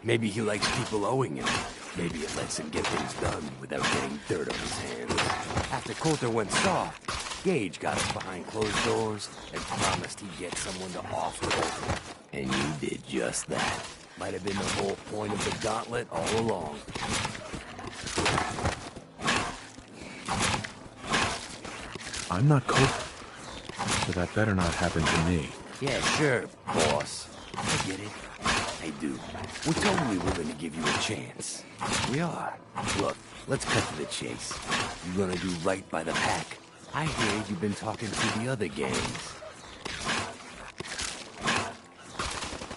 S15: Maybe he likes people owing him. Maybe it lets him get things done without getting dirt on his hands. After Coulter went soft, Gage got us behind closed doors and promised he'd get someone to off Coulter. And you did just that. Might have been the whole point of the gauntlet all along.
S5: I'm not Coulter, so that better not happen to me.
S15: Yeah, sure, boss. I get it. I do. We're totally willing to give you a chance. We are. Look, let's cut to the chase. You gonna do right by the pack? I hear you've been talking to the other gangs.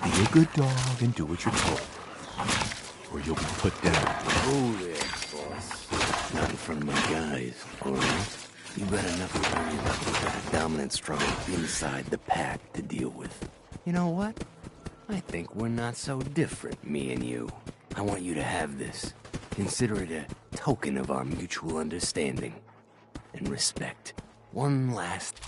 S5: Be a good dog and do what you're told, or you'll be put down.
S15: Oh there, boss. Not in front of my guys, all right? You got enough to worry about. You've got a dominant struggle inside the pack to deal with. You know what? I think we're not so different, me and you. I want you to have this. Consider it a token of our mutual understanding and respect. One last...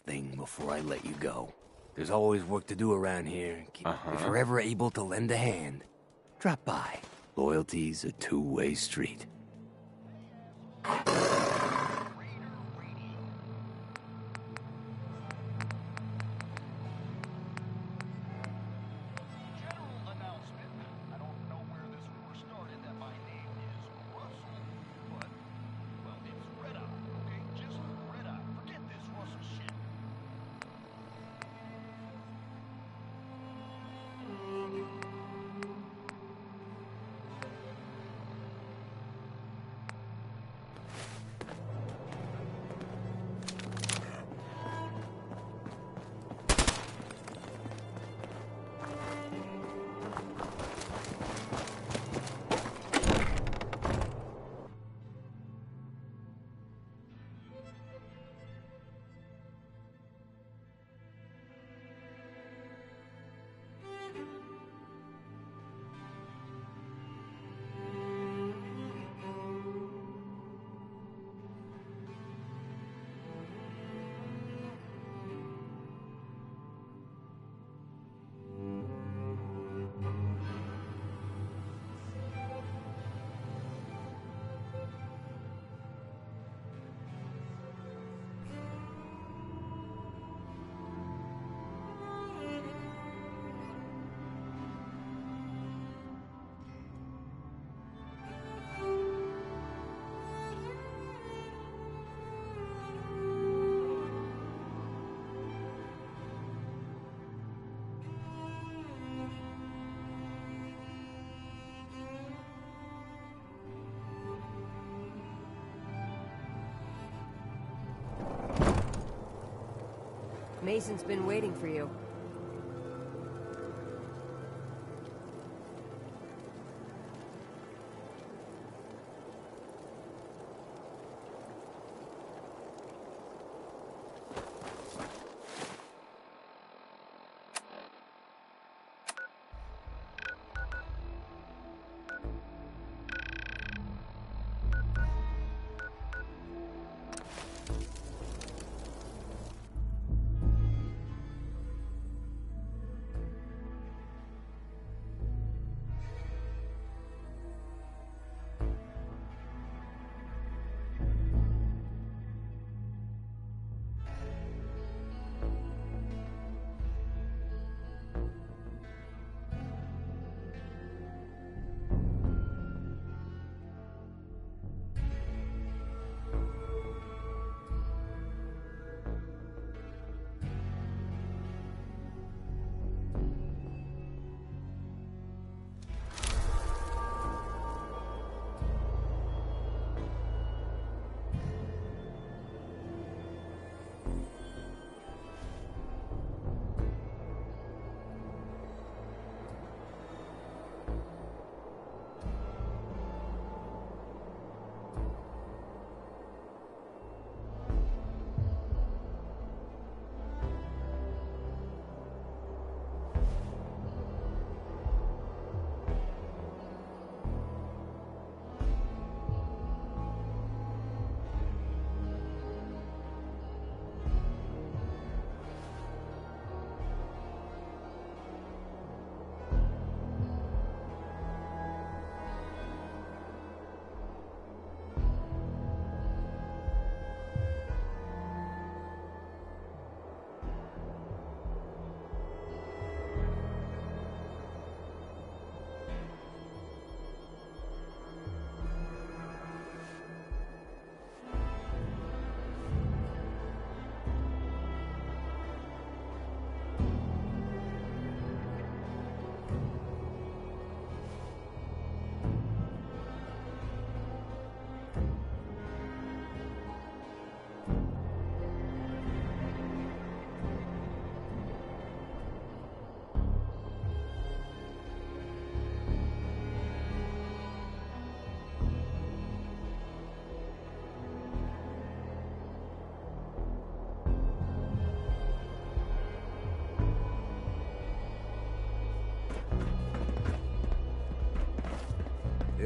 S15: thing before I let you go. There's always work to do around here. If you're ever able to lend a hand, drop by. Loyalty's a two-way street.
S4: Mason's been waiting for you.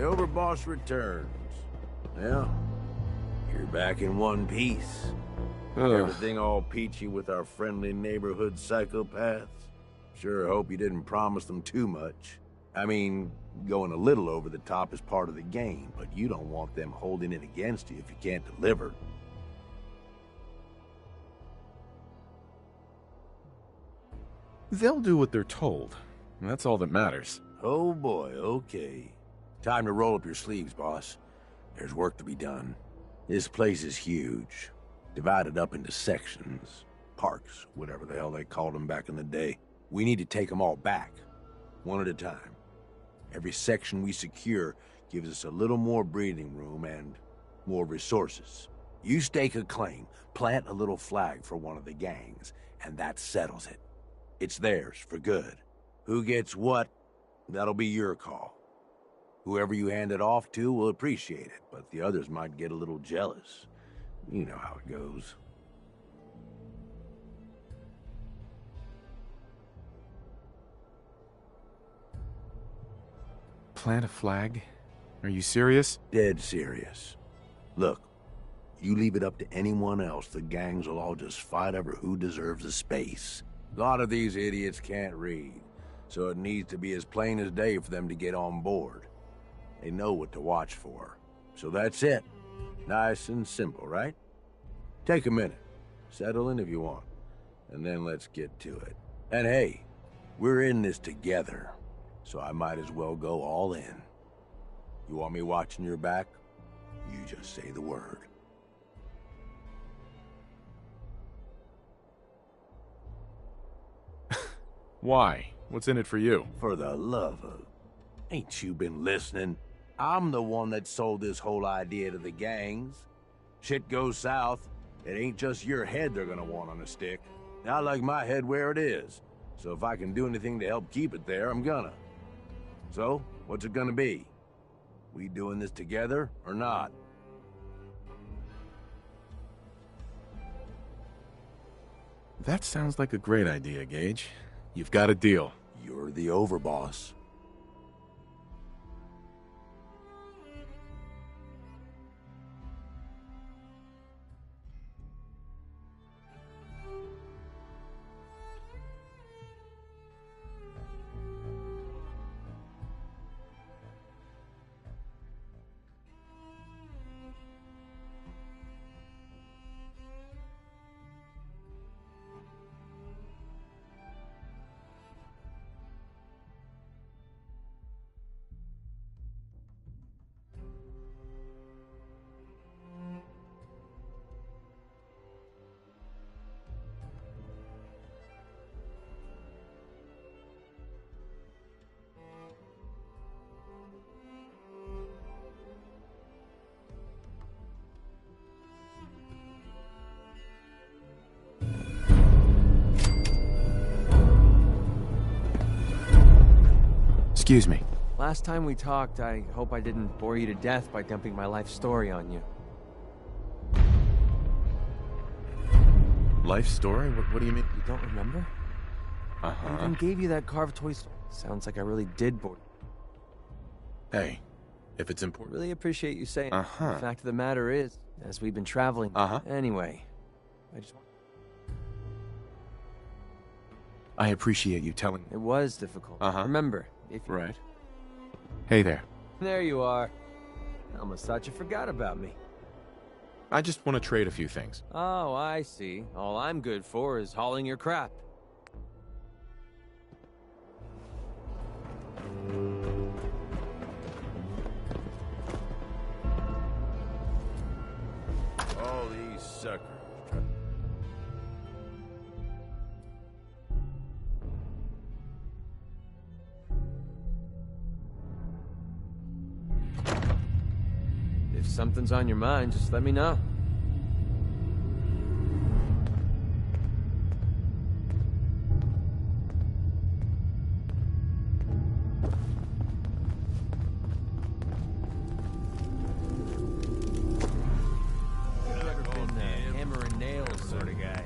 S1: overboss returns. Well, you're back in one piece. Everything all peachy with our friendly neighborhood psychopaths. Sure hope you didn't promise them too much. I mean, going a little over the top is part of the game, but you don't want them holding it against you if you can't deliver.
S5: They'll do what they're told. That's all that matters.
S1: Oh boy, okay. Time to roll up your sleeves, boss. There's work to be done. This place is huge. Divided up into sections. Parks, whatever the hell they called them back in the day. We need to take them all back. One at a time. Every section we secure gives us a little more breathing room and more resources. You stake a claim, plant a little flag for one of the gangs, and that settles it. It's theirs for good. Who gets what, that'll be your call. Whoever you hand it off to will appreciate it, but the others might get a little jealous. You know how it goes.
S5: Plant a flag? Are you serious?
S1: Dead serious. Look, you leave it up to anyone else, the gangs will all just fight over who deserves the space. A lot of these idiots can't read, so it needs to be as plain as day for them to get on board. They know what to watch for. So that's it. Nice and simple, right? Take a minute. Settle in if you want. And then let's get to it. And hey, we're in this together, so I might as well go all in. You want me watching your back? You just say the word.
S5: Why? What's in it for you?
S1: For the love of... Ain't you been listening? I'm the one that sold this whole idea to the gangs. Shit goes south, it ain't just your head they're gonna want on a stick. I like my head where it is, so if I can do anything to help keep it there, I'm gonna. So, what's it gonna be? We doing this together or not?
S5: That sounds like a great idea, Gage. You've got a deal.
S1: You're the overboss.
S5: Excuse me.
S6: Last time we talked, I hope I didn't bore you to death by dumping my life story on you.
S5: Life story? What do you mean?
S6: You don't remember?
S5: Uh-huh.
S6: I even gave you that carved toy story. Sounds like I really did bore you.
S5: Hey, if it's important...
S6: Really appreciate you saying
S5: Uh-huh.
S6: The fact of the matter is, as we've been traveling...
S5: Uh-huh.
S6: Anyway, I just...
S5: I appreciate you telling me.
S6: It was difficult.
S5: Uh-huh.
S6: Remember, if you...
S5: Right. Hey there.
S6: There you are. I almost thought you forgot about me.
S5: I just want to trade a few things.
S6: Oh, I see. All I'm good for is hauling your crap.
S1: All these suckers.
S6: If something's on your mind, just let me know. I've never been a hammer and nails sort of guy.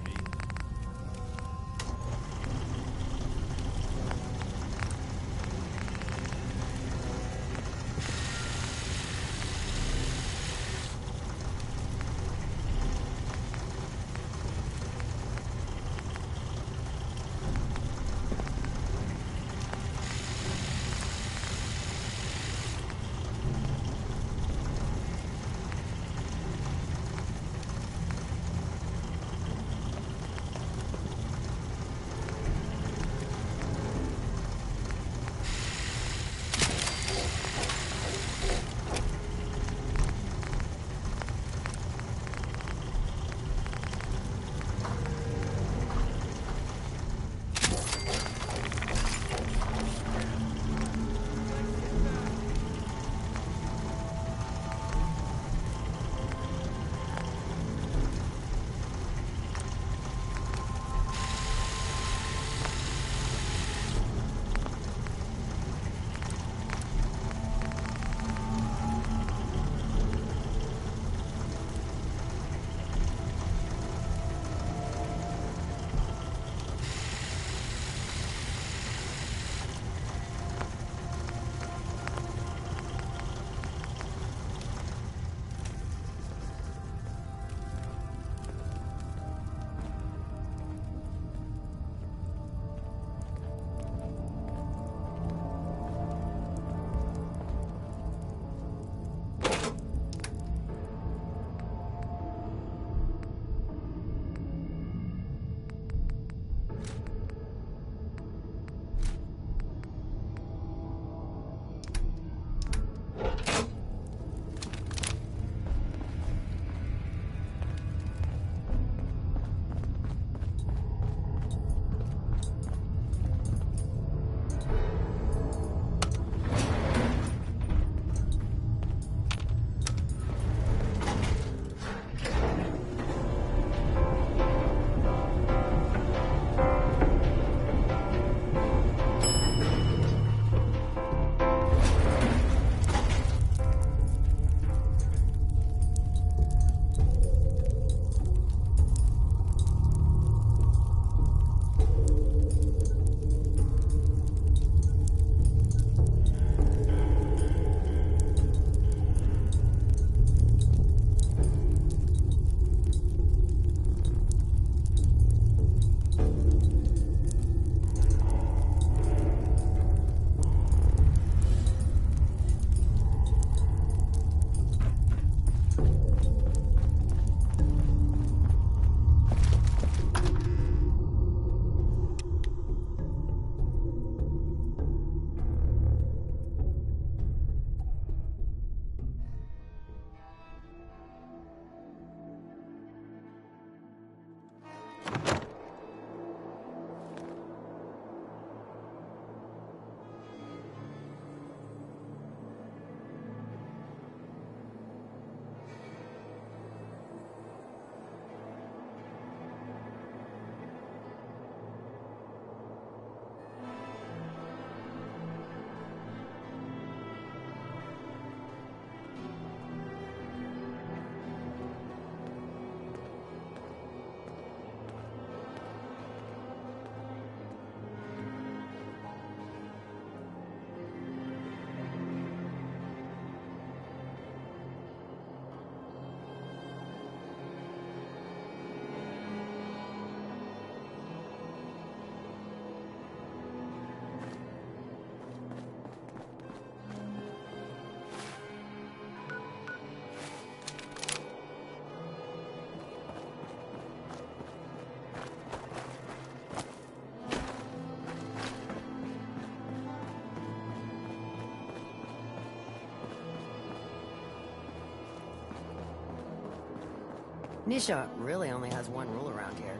S10: Nisha really only has one rule around here.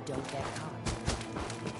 S10: Don't get caught.